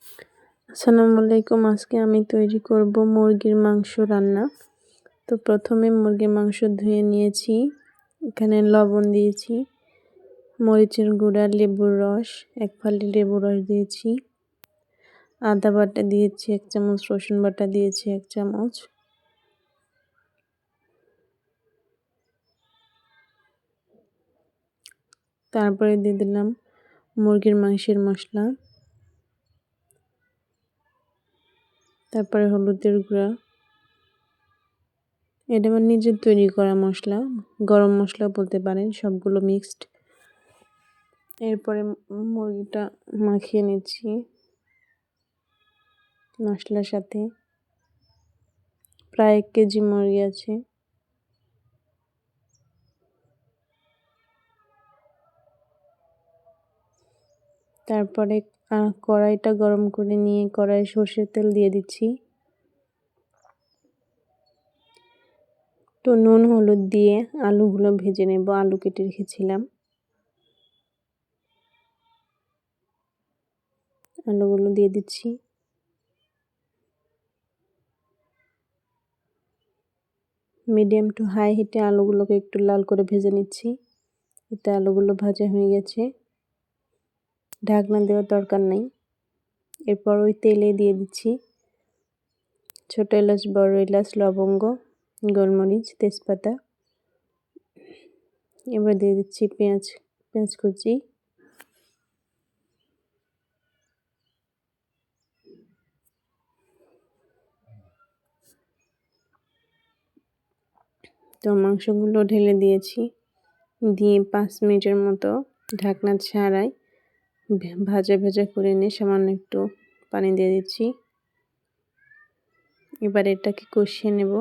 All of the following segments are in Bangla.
আসসালামু আলাইকুম। আজকে আমি তৈরি করব মুরগির মাংস রান্না। তো প্রথমে মুরগির মাংস ধুয়ে নিয়েছি, এখানে লবণ দিয়েছি, মরিচের গুঁড়া, লেবুর রস, 1 ফালি লেবুর রস দিয়েছি, আদা বাটা দিয়েছি 1 চামচ, রসুন বাটা দিয়েছি 1 চামচ, তারপরে দিয়ে দিলাম মুরগির মাংসের মশলা, তারপরে হলুদের গুঁড়া। এটা আমার নিজের তৈরি করা মশলা, গরম মশলা বলতে পারেন, সবগুলো মিক্সড। এরপরে মুরগিটা মাখিয়ে নিচ্ছি মশলার সাথে। প্রায় 1 কেজি মুরগি আছে। তারপরে কড়াইটা গরম করে নিয়ে কড়াইয়ে সরষের তেল দিয়ে দিচ্ছি। তো নুন হলুদ দিয়ে আলুগুলো ভেজে নেব। আলু কেটে রেখেছিলাম, আলুগুলো দিয়ে দিচ্ছি। মিডিয়াম টু হাই হিটে আলুগুলোকে একটু লাল করে ভেজে নিচ্ছি। এতে আলুগুলো ভাজা হয়ে গেছে, ঢাকনা দেওয়ার দরকার নেই। এরপর ওই তেলে দিয়ে দিচ্ছি ছোট এলাচ, বড় এলাচ, লবঙ্গ, গোলমরিচ, তেজপাতা। এবার দিয়ে দিচ্ছি পেঁয়াজ কুচি, তো মাংসগুলো ঢেলে দিয়েছি, দিয়ে 5 মিনিটের মতো ঢাকনা ছাড়াই ভাজা ভাজা করে নিয়ে সামান্য একটু পানি দিয়ে দিচ্ছি। এবার এটাকে কষিয়ে নেব।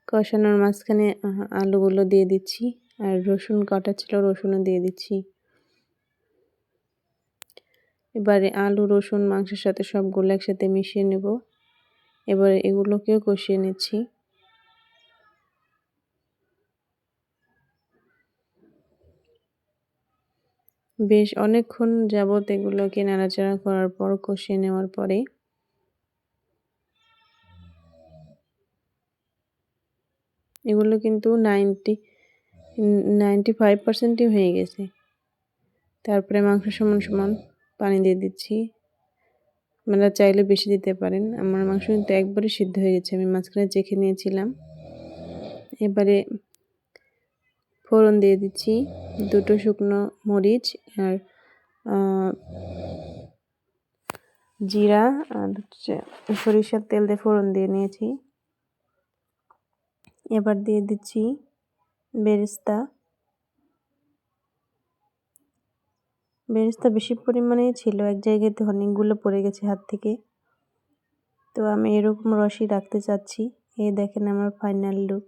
কষানোর মাঝখানে আলুগুলো দিয়ে দিচ্ছি, আর রসুন কাটা ছিল রসুনও দিয়ে দিচ্ছি। এবারে আলু, রসুন মাংসের সাথে সবগুলো একসাথে মিশিয়ে নেব। এবারে এগুলোকেও কষিয়ে নিচ্ছি। বেশ অনেকক্ষণ যাবত এগুলোকে নাড়াচাড়া করার পর, কষিয়ে নেওয়ার পরে এগুলো কিন্তু 95%ই হয়ে গেছে। তারপরে মাংস সমান সমান পানি দিয়ে দিচ্ছি। আপনারা চাইলে বেশি দিতে পারেন। আমার মাংস কিন্তু একবারে সিদ্ধ হয়ে গেছে, আমি মাঝখানে চেখে নিয়েছিলাম। এবারে ফোড়ন দিয়ে দিচ্ছি, 2টো শুকনো মরিচ আর জিরা আর সরিষার তেল দিয়ে ফোড়ন দিয়ে নিয়েছি। এবার দিয়ে দিচ্ছি বেরেস্তা বেশি পরিমাণেই ছিল, এক জায়গাতে অনেকগুলো পড়ে গেছে হাত থেকে। তো আমি এরকম রসই রাখতে চাচ্ছি। এই দেখেন আমার ফাইনাল লুক।